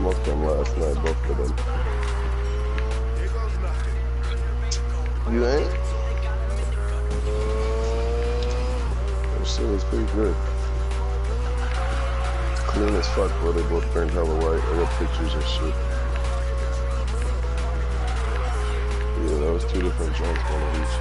smoked them last night, both of them. You ain't? That shit was pretty good. Clean as fuck, bro. They both turned hella white. I got pictures and shit. Yeah, that was 2 different joints, one of each.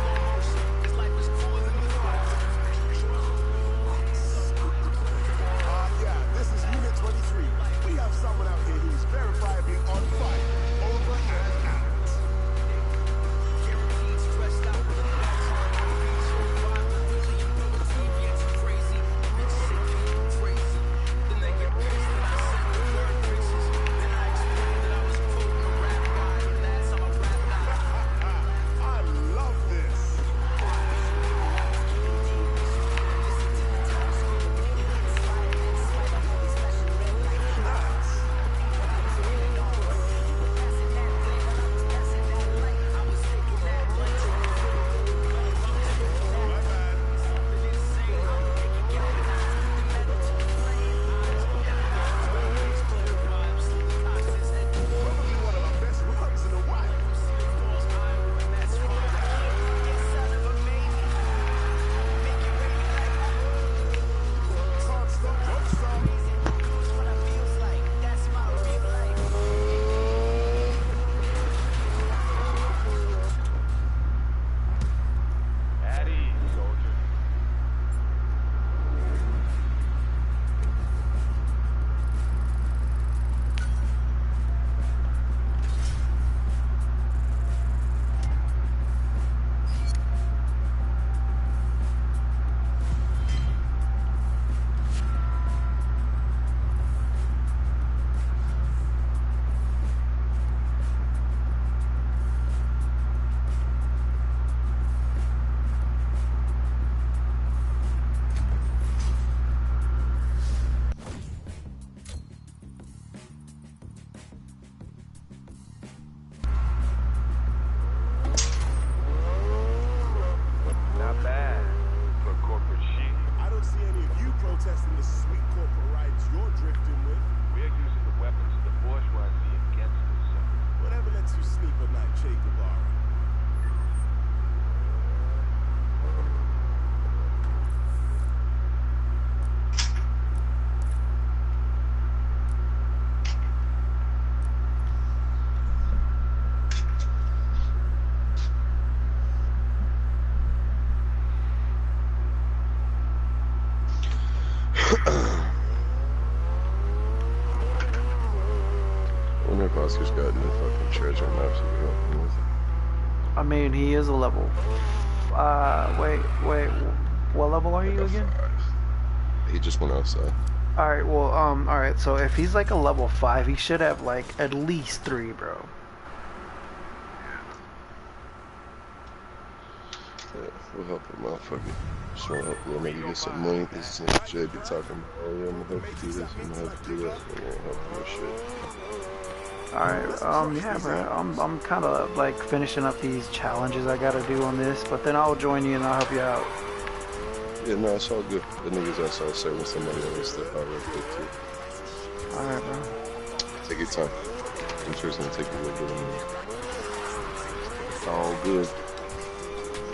Wonder if Oscar's got any fucking treasure maps to go with. I mean, he is a level. Wait. What level are you again? 5. He just went outside. Alright, well, alright, so if he's like a level 5, he should have like at least 3, bro. Yeah, we'll help him out, fuck it. Just wanna help little nigga get some money. This nigga Jay be talking, oh yeah, I'm gonna help you do this, I'm gonna help you do that. I'm gonna help you with shit. Alright, yeah, bro. I'm kind of like finishing up these challenges I gotta do on this, but then I'll join you and I'll help you out. Yeah, no, it's all good. The niggas outside serving somebody else step out real quick too. Alright, bro. Take your time. I'm sure it's gonna take you a little bit of minute. It's all good.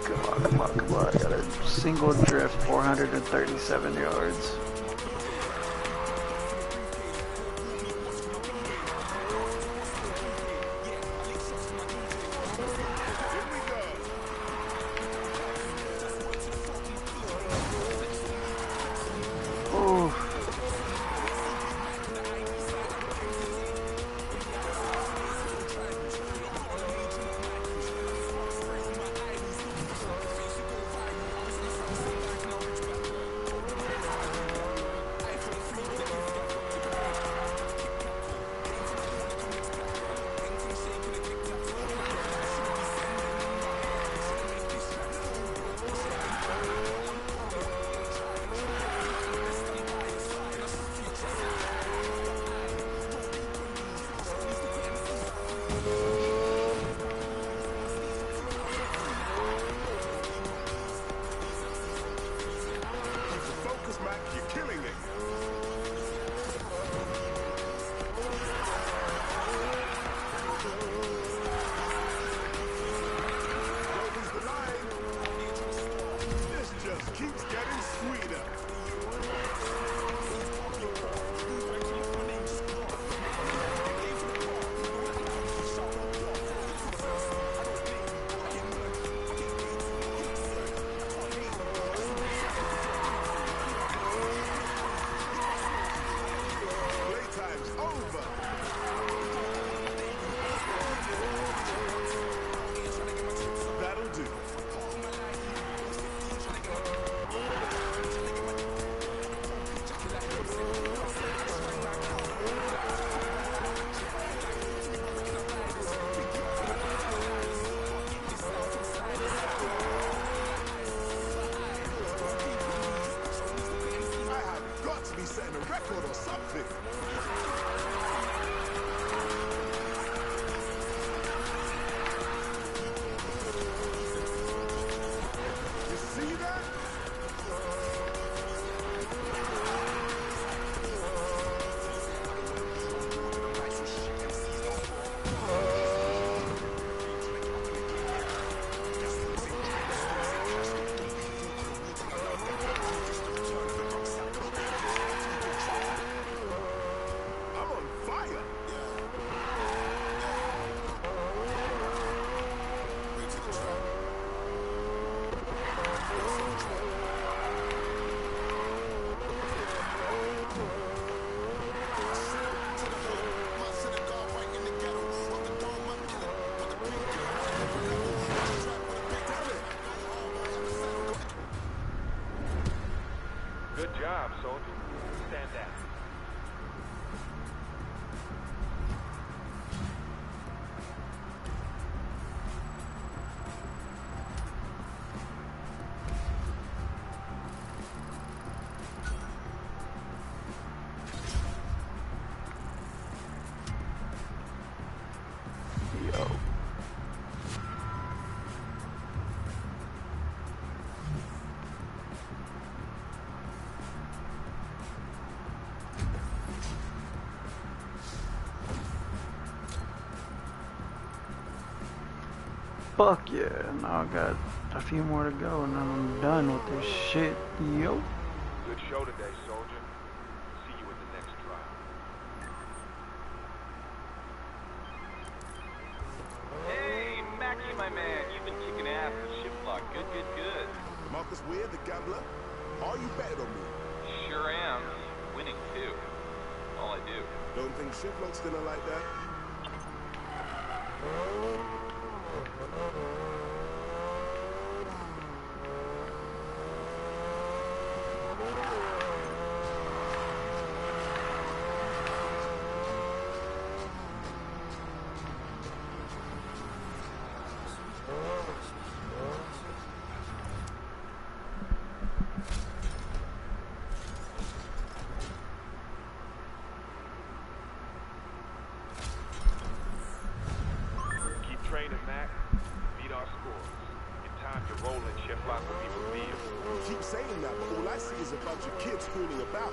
Come on. I got a single drift, 437 yards. Good job, soldier. Stand down. Yo. Fuck yeah. Now I got a few more to go and then I'm done with this shit. Yo. Good show today, soldier. See you at the next trial. Hey, Mackie, my man. You've been kicking ass at shift block. Good, good, good. Marcus Weir, the gambler. Are you betting on me? Sure am. Winning, too. All I do. Don't think Shiplock's dinner like that? Keep training, Mac. Beat our scores. In time to roll in shift block will be revealed. You keep saying that, but all I see is a bunch of kids fooling about.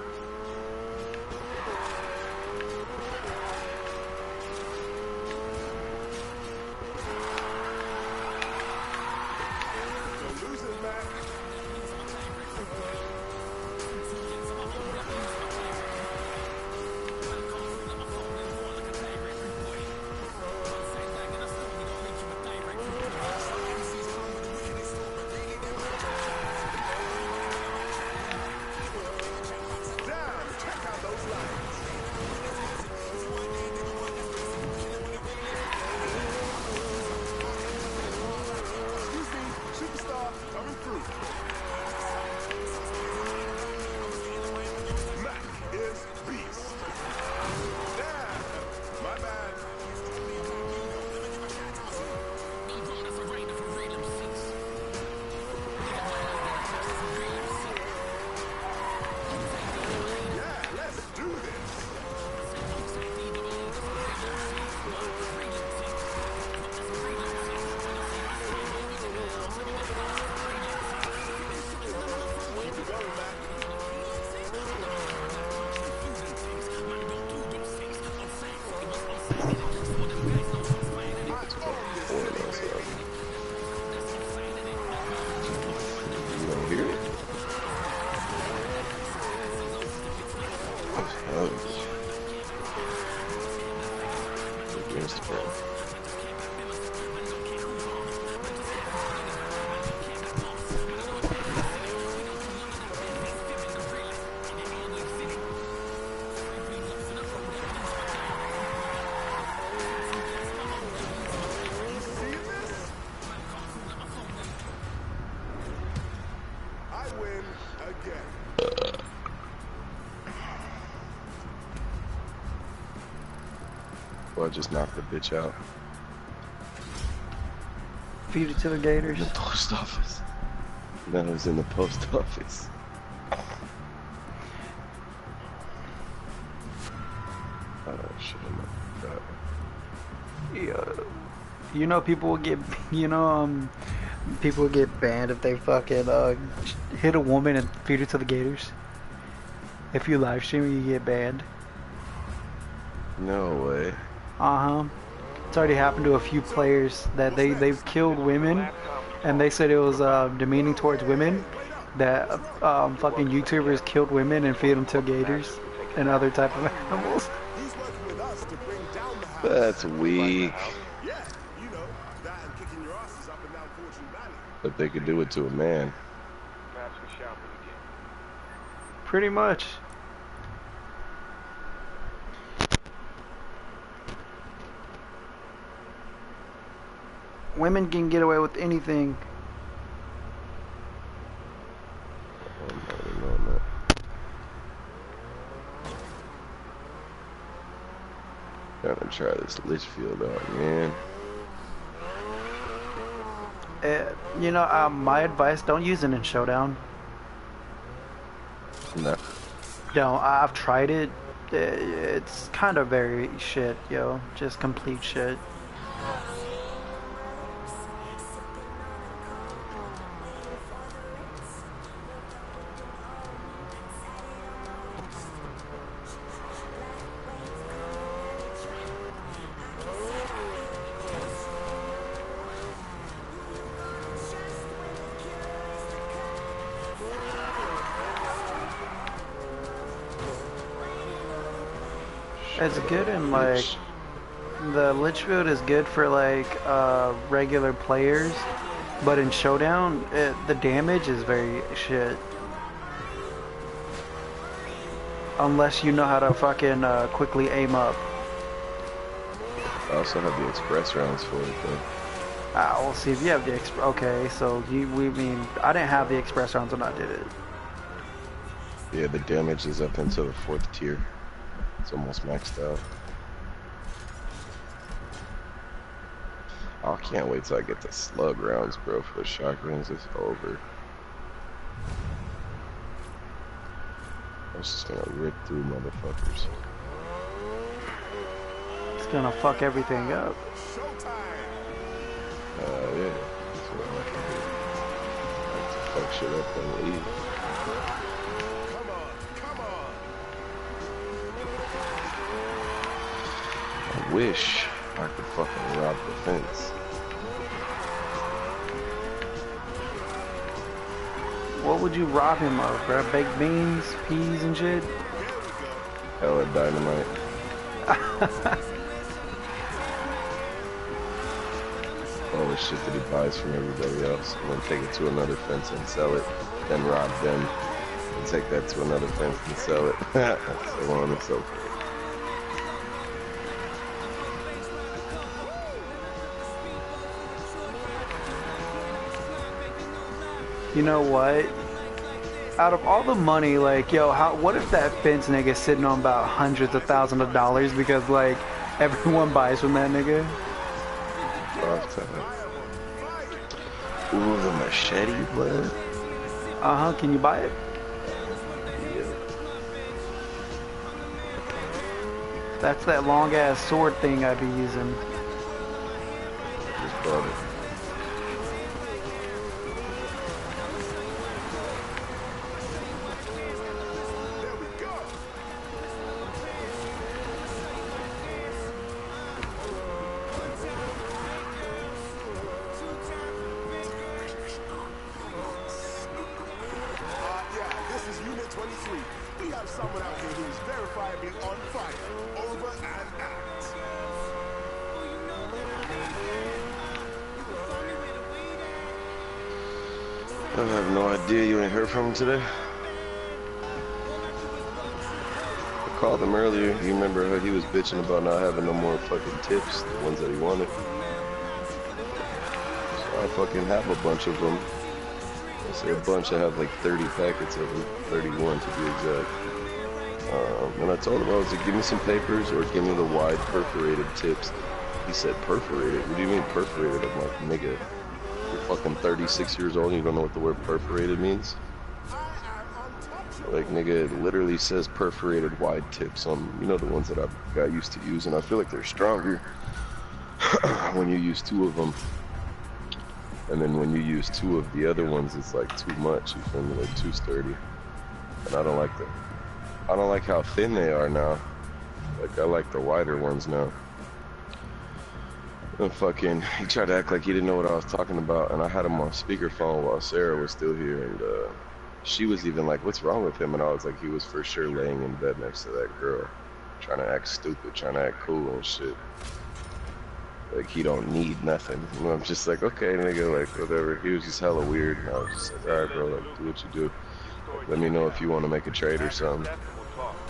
Don't lose it, Mac. Damn, check out those lines. Excuse me, superstar, coming through. Mac is beast. Damn, my bad. Yeah, let's do this. Keep it going, Mac. You don't hear it? Against her. See this? I win again. Well, I just knocked the bitch out. Feed it to the gators. In the post office. That was in the post office. Yeah. You know, people will get, you know, people will get banned if they fucking hit a woman and feed her to the gators. If you live stream, you get banned. No way. Uh-huh. It's already happened to a few players that they've killed women, and they said it was demeaning towards women. That fucking YouTubers killed women and feed them to gators and other type of animals. He's working with us to bring down the house. That's weak. Yeah, you know, that and kicking your asses up and down Fortune Valley. But they could do it to a man. Maps for shopping again. Pretty much. Women can get away with anything. I'm not even knowing that. Gotta try this Litchfield out, man. You know, my advice: don't use it in Showdown. No. No, I've tried it. It's kind of very shit, yo. Just complete shit. It's good in like the Litchfield is good for like regular players, but in Showdown the damage is very shit. Unless you know how to fucking quickly aim up. I also have the express rounds for it though. We'll see if you have the okay. So we mean I didn't have the express rounds when I did it. Yeah, the damage is up into the 4th tier. It's almost maxed out. Oh, I can't wait till I get the slug rounds, bro. For the shotguns, it's over. I was just gonna rip through motherfuckers. It's gonna fuck everything up. Yeah. That's what I can do. I like to fuck shit up and leave. I wish I could fucking rob the fence. What would you rob him of, bro? Baked beans, peas, and shit? Hella dynamite. All the shit that he buys from everybody else, and then take it to another fence and sell it, then rob them, and take that to another fence and sell it. So on and so forth. You know what? Out of all the money, like, yo, what if that fence nigga's sitting on about hundreds of thousands of dollars because, like, everyone buys from that nigga? Ooh, the machete, blood. Uh-huh, can you buy it? Yeah. That's that long-ass sword thing I'd be using. Just bought it. I have no idea. You ain't heard from him today? I called him earlier. You remember how he was bitching about not having no more fucking tips, the ones that he wanted. So I fucking have a bunch of them. I say a bunch, I have like 30 packets of them, 31 to be exact. And I told him, I was like, give me some papers or give me the wide perforated tips. He said, perforated? What do you mean perforated? I'm like, nigga, you're fucking 36 years old and you don't know what the word perforated means? Like, nigga, it literally says perforated wide tips on, you know, the ones that I got used to using. I feel like they're stronger. when you use 2 of them. And then when you use 2 of the other ones, it's like too much. You feel me? They're too sturdy. And I don't like them. I don't like how thin they are now. Like, I like the wider ones now. And fucking, he tried to act like he didn't know what I was talking about, and I had him on speakerphone while Sarah was still here, and she was even like, what's wrong with him? And I was like, he was for sure laying in bed next to that girl, trying to act stupid, trying to act cool and shit. Like, he don't need nothing. And I'm just like, okay, nigga, like, whatever. He was just hella weird, and I was just like, alright, bro, like, do what you do. Let me know if you want to make a trade or something.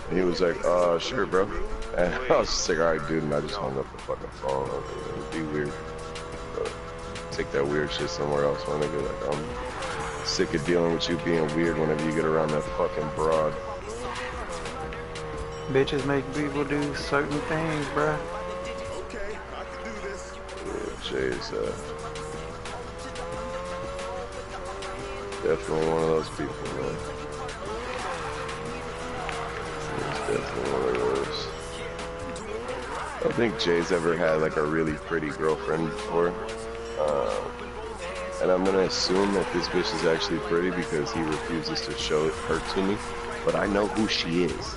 And he was like, sure, bro. And I was just like, alright, dude, and I just hung up the fucking phone. I was like, it'd be weird. But take that weird shit somewhere else, my nigga. Like, I'm sick of dealing with you being weird whenever you get around that fucking broad. Bitches make people do certain things, bruh. Okay, I can do this. Yeah, Jay's, definitely one of those people, man. He's definitely one of those. I don't think Jay's ever had like a really pretty girlfriend before. And I'm gonna assume that this bitch is actually pretty because he refuses to show her to me. But I know who she is.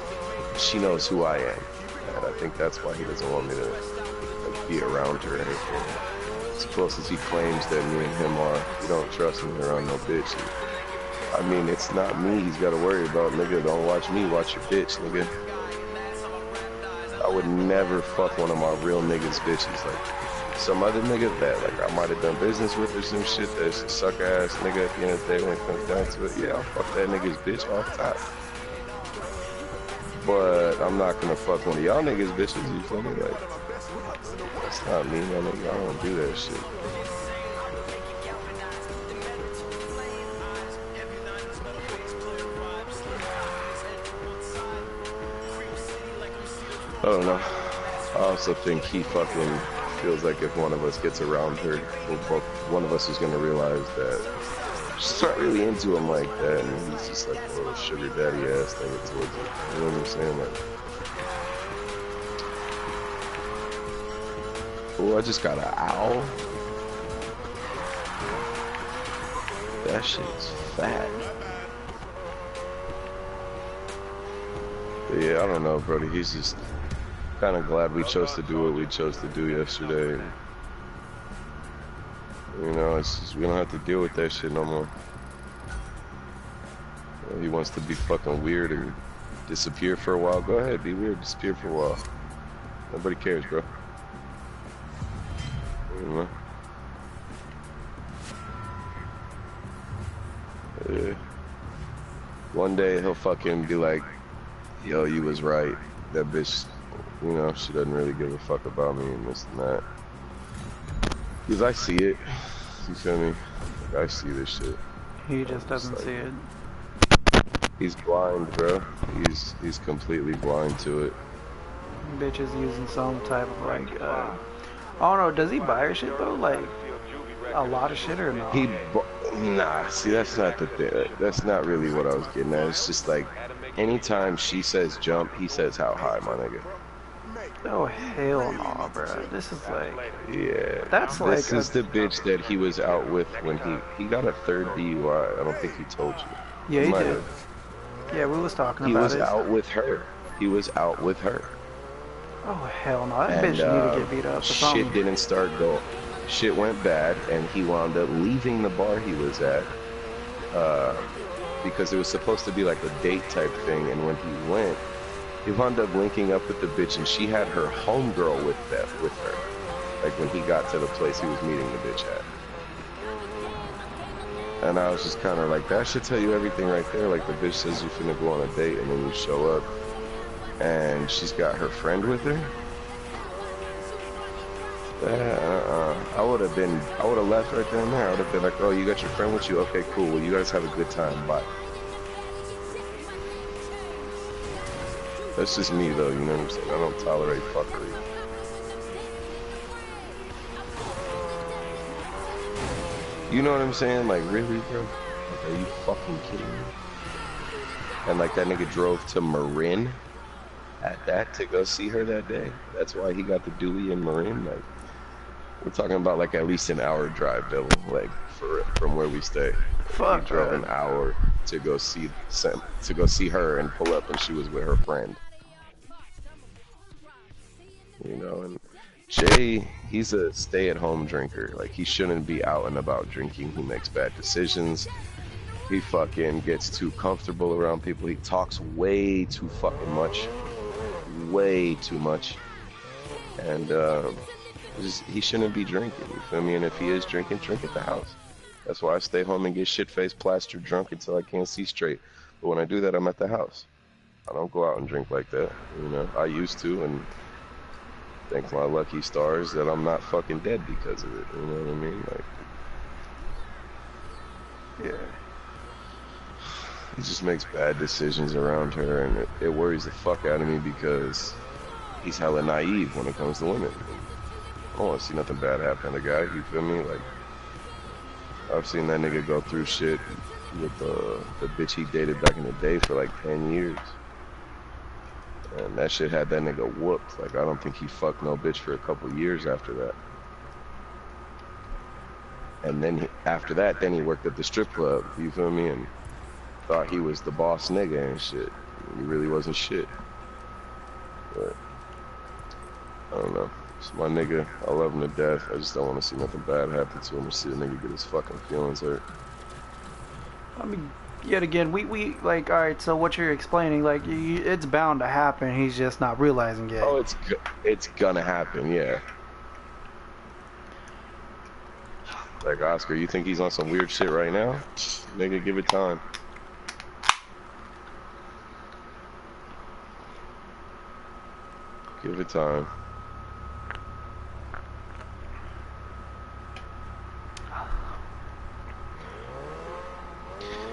She knows who I am. And I think that's why he doesn't want me to like, be around her or anything. As close as he claims that me and him are, he don't trust me around no bitch. I mean, it's not me he's gotta worry about, nigga. Don't watch me, watch your bitch, nigga. I would never fuck one of my real niggas bitches. Like, some other nigga that, like, I might have done business with or some shit that's a sucker ass nigga at the end of the day when it comes down to it. Yeah, I'll fuck that nigga's bitch off top. But I'm not gonna fuck one of y'all niggas bitches, you feel me? Like, that's not me, my nigga. I don't do that shit. I don't know. I also think he fucking feels like if one of us gets around her, one of us is gonna realize that she's not really into him like that, and he's just like a little sugar daddy ass thing towards it. You know what I'm saying? Like, oh, I just got an owl. That shit's fat. But yeah, I don't know, brother. He's just kind of glad we chose to do what we chose to do yesterday. You know, it's just, we don't have to deal with that shit no more. He wants to be fucking weird and disappear for a while. Go ahead, be weird, disappear for a while. Nobody cares, bro. You know? Yeah. One day he'll fucking be like, yo, you was right. That bitch, you know, she doesn't really give a fuck about me and this and that. Because I see it. You feel me? Like, I see this shit. He just doesn't see it. He's blind, bro. He's completely blind to it. Bitch is using some type of like, I don't know, does he buy her shit though? Like, a lot of shit or not? Nah, see, that's not the thing. That's not really what I was getting at. It's just like, anytime she says jump, he says how high, my nigga. Oh, hell no, bro. This is like... Yeah. That's like... This is the bitch that he was out with when he got a 3rd DUI. I don't think he told you. Yeah, he did. Yeah, we was talking about it. He was out with her. He was out with her. Oh, hell no. That bitch need to get beat up or something. Shit didn't start going. Shit went bad, and he wound up leaving the bar he was at. Because it was supposed to be like a date type thing, and when he went, he wound up linking up with the bitch, and she had her homegirl with her. Like when he got to the place he was meeting the bitch at. And I was just kind of like, that should tell you everything right there. Like the bitch says you're finna go on a date, and then you show up, and she's got her friend with her. I would have left right there and there. I would have been like, oh, you got your friend with you? Okay, cool. Well, you guys have a good time. Bye. That's just me, though. You know what I'm saying? I don't tolerate fuckery. You know what I'm saying? Like, really, bro? Like, are you fucking kidding me? And, like, that nigga drove to Marin at that to go see her that day. That's why he got the Dewey in Marin. Like, We're talking about like at least an hour drive, Dylan, like from where we stay. Fuck, He drove man. an hour to go see her and pull up, and she was with her friend. You know, and Jay, he's a stay-at-home drinker. Like, he shouldn't be out and about drinking. He makes bad decisions. He fucking gets too comfortable around people. He talks way too fucking much. Way too much. And he shouldn't be drinking. You feel me? And if he is drinking, drink at the house. That's why I stay home and get shit-faced, plastered drunk until I can't see straight. But when I do that, I'm at the house. I don't go out and drink like that. You know, I used to, and thank my lucky stars that I'm not fucking dead because of it. You know what I mean? Like, Yeah. he just makes bad decisions around her, and it worries the fuck out of me because he's hella naive when it comes to women. I don't want to see nothing bad happen to the guy. You feel me? Like, I've seen that nigga go through shit with the bitch he dated back in the day for like 10 years. And that shit had that nigga whooped. Like, I don't think he fucked no bitch for a couple years after that. And then after that, then he worked at the strip club, you feel me? And thought he was the boss nigga and shit. He really wasn't shit. But, I don't know. It's my nigga. I love him to death. I just don't want to see nothing bad happen to him or see a nigga get his fucking feelings hurt. I mean, yet again, we like, all right, so what you're explaining, like, it's bound to happen. He's just not realizing it. Oh, it's gonna happen, yeah. Like, Oscar, you think he's on some weird shit right now? Nigga, give it time. Give it time.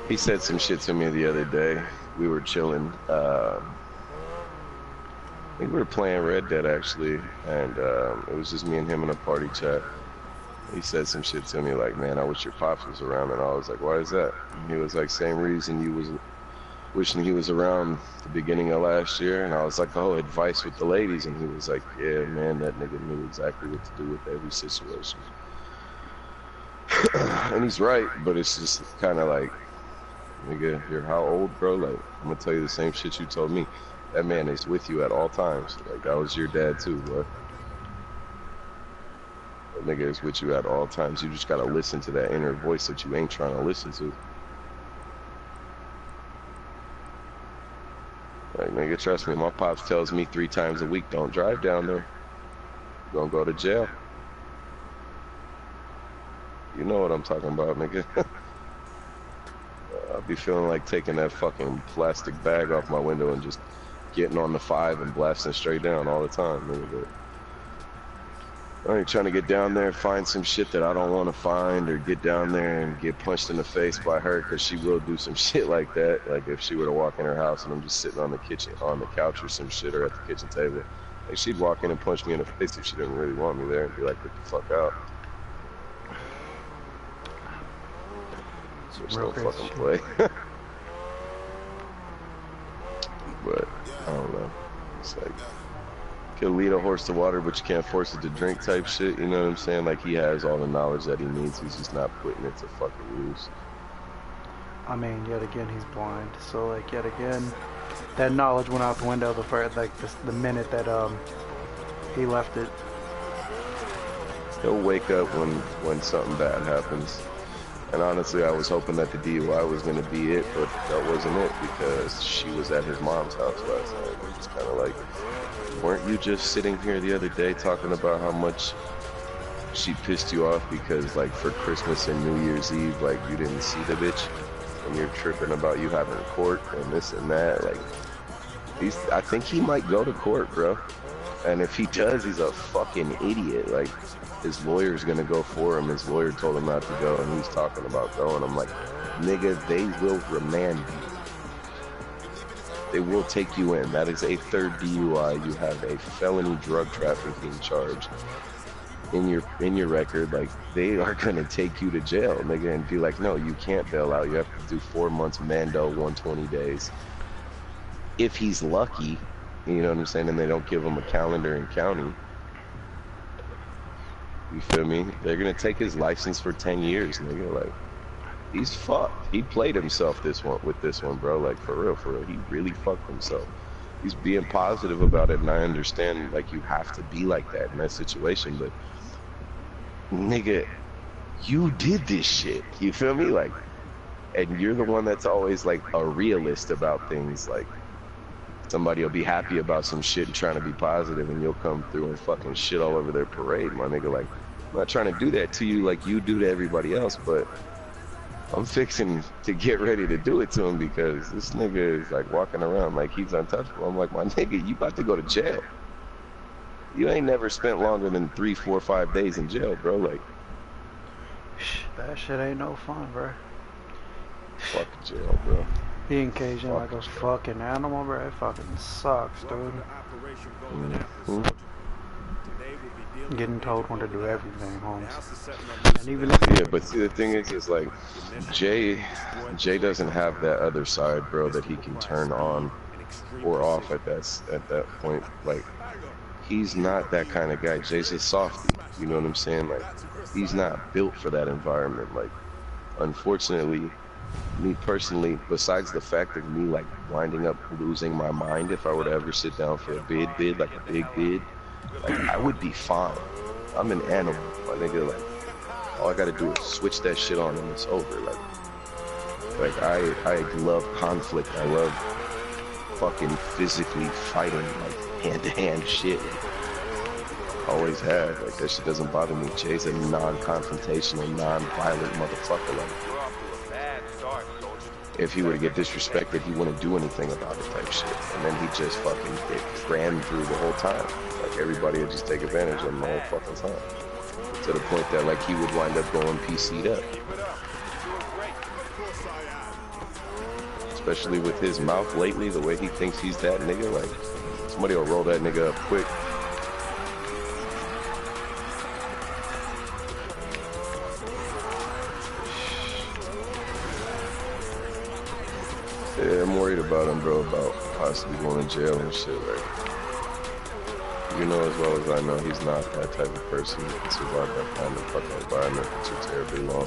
He said some shit to me the other day. We were chilling. I think we were playing Red Dead, actually, and it was just me and him in a party chat. He said some shit to me like, man, I wish your pops was around, and I was like, why is that? And he was like, same reason you was wishing he was around the beginning of last year. And I was like, oh, advice with the ladies. And he was like, yeah, man, that nigga knew exactly what to do with every situation. And he's right, but it's just kind of like, nigga, you're how old, bro? Like, I'm gonna tell you the same shit you told me. That man is with you at all times. Like, that was your dad too, bro. That nigga is with you at all times. You just gotta listen to that inner voice that you ain't trying to listen to. Like, nigga, trust me, my pops tells me 3 times a week, don't drive down there. You're gonna go to jail. You know what I'm talking about, nigga. I'll be feeling like taking that fucking plastic bag off my window and just getting on the 5 and blasting straight down all the time, nigga. I ain't trying to get down there and find some shit that I don't want to find, or get down there and get punched in the face by her, because she will do some shit like that. Like, if she were to walk in her house and I'm just sitting on the couch or some shit, or at the kitchen table, like, she'd walk in and punch me in the face if she didn't really want me there and be like, get the fuck out. So just don't fucking play. But, I don't know. It's like, you can lead a horse to water, but you can't force it to drink type shit, you know what I'm saying? Like, he has all the knowledge that he needs, he's just not putting it to fucking use. I mean, yet again, he's blind. So, like, yet again, that knowledge went out the window the minute that he left it. He'll wake up when something bad happens. And honestly, I was hoping that the DUI was going to be it, but that wasn't it, because she was at his mom's house last night. It was kind of like, weren't you just sitting here the other day talking about how much she pissed you off because, like, for Christmas and New Year's Eve, like, you didn't see the bitch, and you're tripping about you having court and this and that? Like, I think he might go to court, bro. And if he does, he's a fucking idiot. Like, his lawyer's gonna go for him. His lawyer told him not to go, and he's talking about going. I'm like, nigga, they will remand you. They will take you in. That is a 3rd DUI. You have a felony drug trafficking charge in your record. Like, they are gonna take you to jail, nigga, and be like, no, you can't bail out. You have to do 4 months Mando, 120 days. If he's lucky, you know what I'm saying, and they don't give him a calendar in county. You feel me? They're gonna take his license for 10 years, nigga. Like, he's fucked. He played himself with this one, bro. Like, for real, for real. He really fucked himself. He's being positive about it, and I understand, like, you have to be like that in that situation, but, nigga, you did this shit. You feel me? Like, and you're the one that's always, like, a realist about things. Like, somebody will be happy about some shit and trying to be positive, and you'll come through and fucking shit all over their parade, my nigga. Like, I'm not trying to do that to you like you do to everybody else, but I'm fixing to get ready to do it to him because this nigga is like walking around like he's untouchable. I'm like, my nigga, you about to go to jail. You ain't never spent longer than 3, 4, 5 days in jail, bro. Like, that shit ain't no fun, bro. fuck jail, bro. Being Cajun like a fucking animal, bro. It fucking sucks, dude. Mm-hmm. Getting told when to do everything, Holmes. And even Yeah, but see, the thing is like, Jay doesn't have that other side, bro, that he can turn on or off at that point. Like, he's not that kind of guy. Jay's a softie, you know what I'm saying? Like, he's not built for that environment. Like, unfortunately, me personally, besides the fact of me like winding up losing my mind if I were to ever sit down for a bid, like a big bid, like I would be fine. I'm an animal, my nigga. Like, all I gotta do is switch that shit on and it's over. Like I love conflict. I love fucking physically fighting, like hand-to-hand shit. Always have. Like, that shit doesn't bother me. Jay's a non-confrontational, non-violent motherfucker. Like, if he were to get disrespected, he wouldn't do anything about it type shit. And then he just fucking get ran through the whole time. Like, everybody would just take advantage of him the whole fucking time. To the point that, like, he would wind up going PC'd up. Especially with his mouth lately, the way he thinks he's that nigga. Like, somebody will roll that nigga up quick. Yeah, I'm worried about him, bro, about possibly going to jail and shit. Like, you know as well as I know, he's not that type of person that can survive that kind of fucking environment for too terribly long.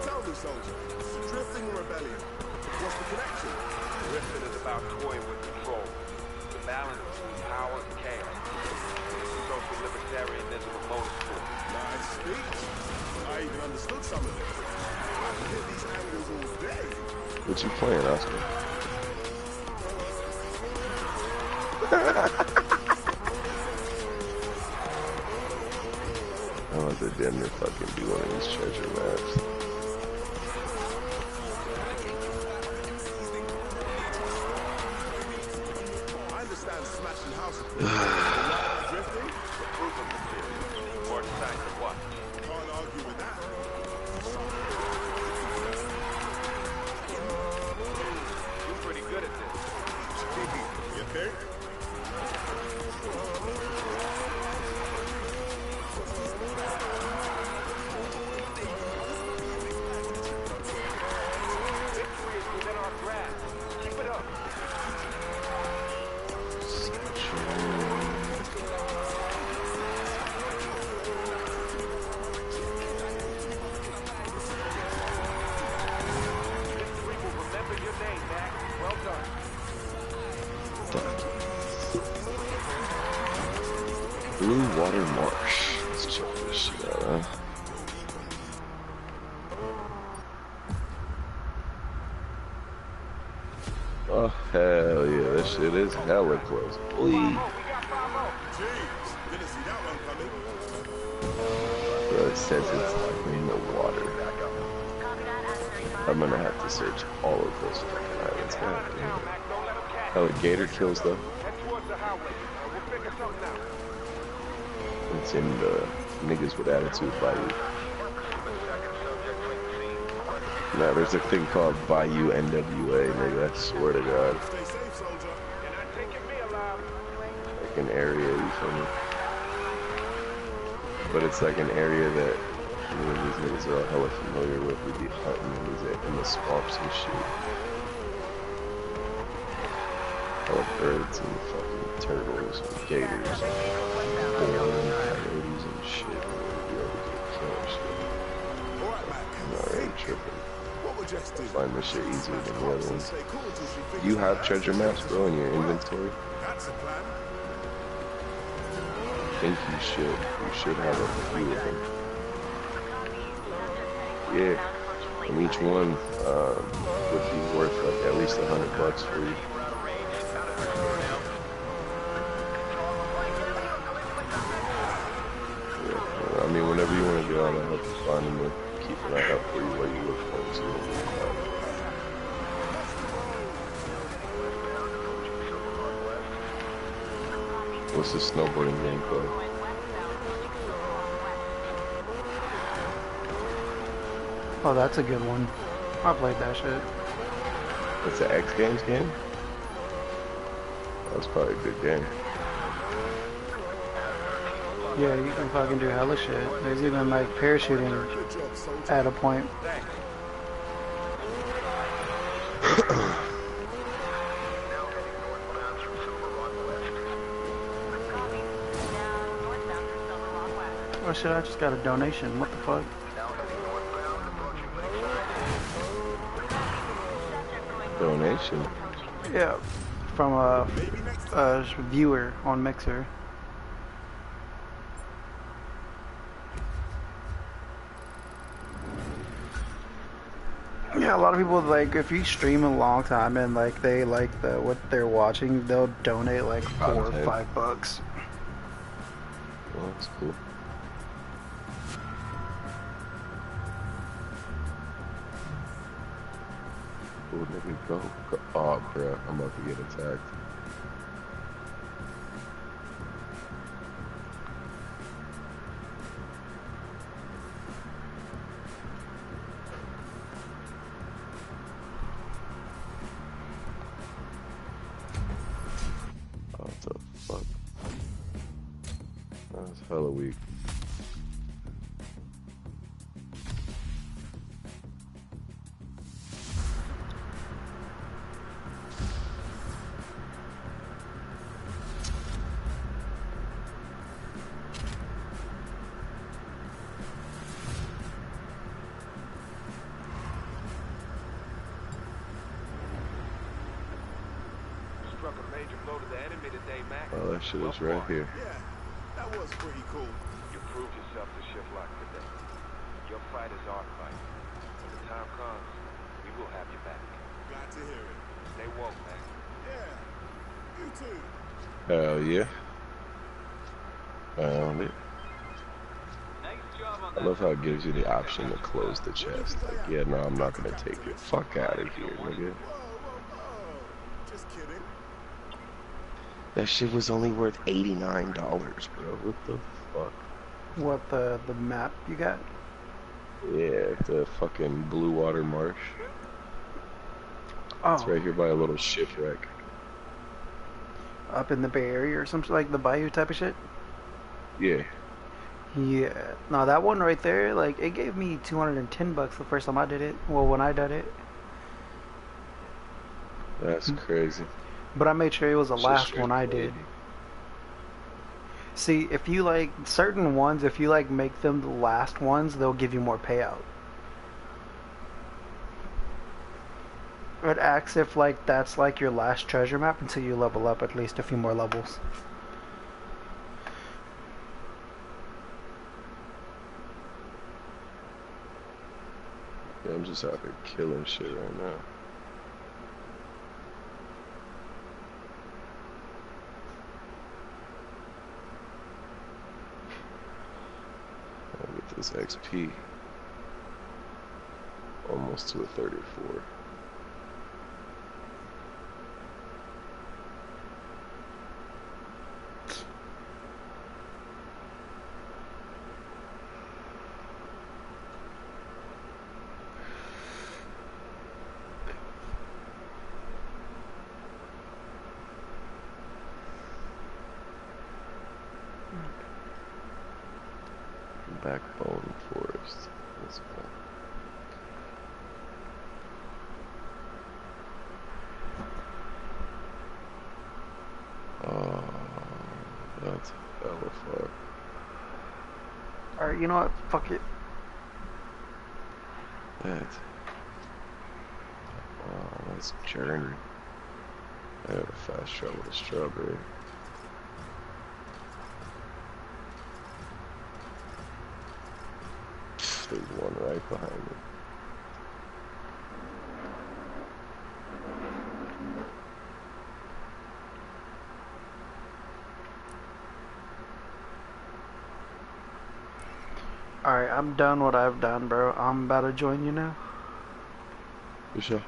Tell me, soldier. Drifting or rebellion? What's the connection? Drifting is about toying with control. The balance between power and chaos. Social libertarianism of motorsport. Nice speech. I even understood some of it. I can hit these angles all day. What you playing, Oscar? I want to damn near fucking do one of these treasure maps. I understand smashing houses. But drifting? The proof of the theory. More signs of what? Can't argue with that. You're pretty good at this. You think? Victory is within our grasp. Keep it up. Victory will remember your name, Mac. Well done. Blue Water Marsh. Let's check this shit out, huh? Oh, hell yeah. This shit is hella close. Boy. We got 5-0. Jeez, didn't see that one coming. Bro, it says it's like in the water. I'm gonna have to search all of those fucking islands. God damn it. Mac, don't let him catch. Alligator kills though. Head towards the highway. We'll figure something out. It's in the niggas with attitude Bayou. Nah, there's a thing called Bayou NWA, nigga. I swear to God. Stay safe, soldier. You're not taking me alive. Like an area, you feel me? But it's like an area that these niggas are all hella familiar with. We be hunting in the swamps and shit. Hella birds and fucking turtles and gators and coyotes and shit. We be over suggested. Find this shit easier than the other ones. Stay cool until she figures You have out treasure maps, bro, in your inventory? that's a plan. I think you should. You should have a few of them. Yeah. And each one would be worth like at least $100 for you. Yeah. I mean, whenever you want to get out, I'll help you find them and keep an eye out for you while you look for them too. What's this snowboarding game called? Oh, that's a good one. I played that shit. It's an X Games game? That's probably a good game. Yeah, you can fucking do hella shit. There's even like parachuting Good job, soldier. at a point. Oh shit, I just got a donation. What the fuck? Donation? Yeah, from a viewer on Mixer. Yeah, a lot of people like if you stream a long time and like they like what they're watching, they'll donate like $4 or $5. Well, that's cool. Oh, nigga, go. Oh, bruh, I'm about to get attacked. Oh, what the fuck? That's hella weak. Struck a major blow to the enemy today, Mac. Oh, that shit is right here. Yeah, that was pretty cool. You proved yourself to Shiflock today. Your fight is our fight. When the time comes, we will have you back. Glad to hear it. Stay woke, Mac. Yeah, you too. Hell yeah. Found it. Nice job on I that. love how it gives you the option to close the chest. Like, yeah, no, I'm not gonna take it. Fuck out of here, nigga. Whoa. Just kidding. That shit was only worth $89, bro. What the fuck? What the map you got? Yeah, the fucking Blue Water Marsh. Oh, It's right here by a little shipwreck. up in the Bay Area or something like the Bayou type of shit. Yeah. Yeah, no, that one right there, like it gave me $210 the first time I did it. Well, when I did it, That's crazy. but I made sure it was the Shit's last straight one I crazy. did. See, if you like certain ones, if you like make them the last ones, they'll give you more payout. It acts if like that's like your last treasure map until you level up at least a few more levels. Yeah, I'm just out here killing shit right now. I'll get this XP. Almost to a 34. Backbone Forest. Let's go. Oh, that's hella far. Alright, you know what? Fuck it. That's this journey. I gotta fast travel to Strawberry. There's one right behind me. Alright, I'm done what I've done, bro. I'm about to join you now. For sure.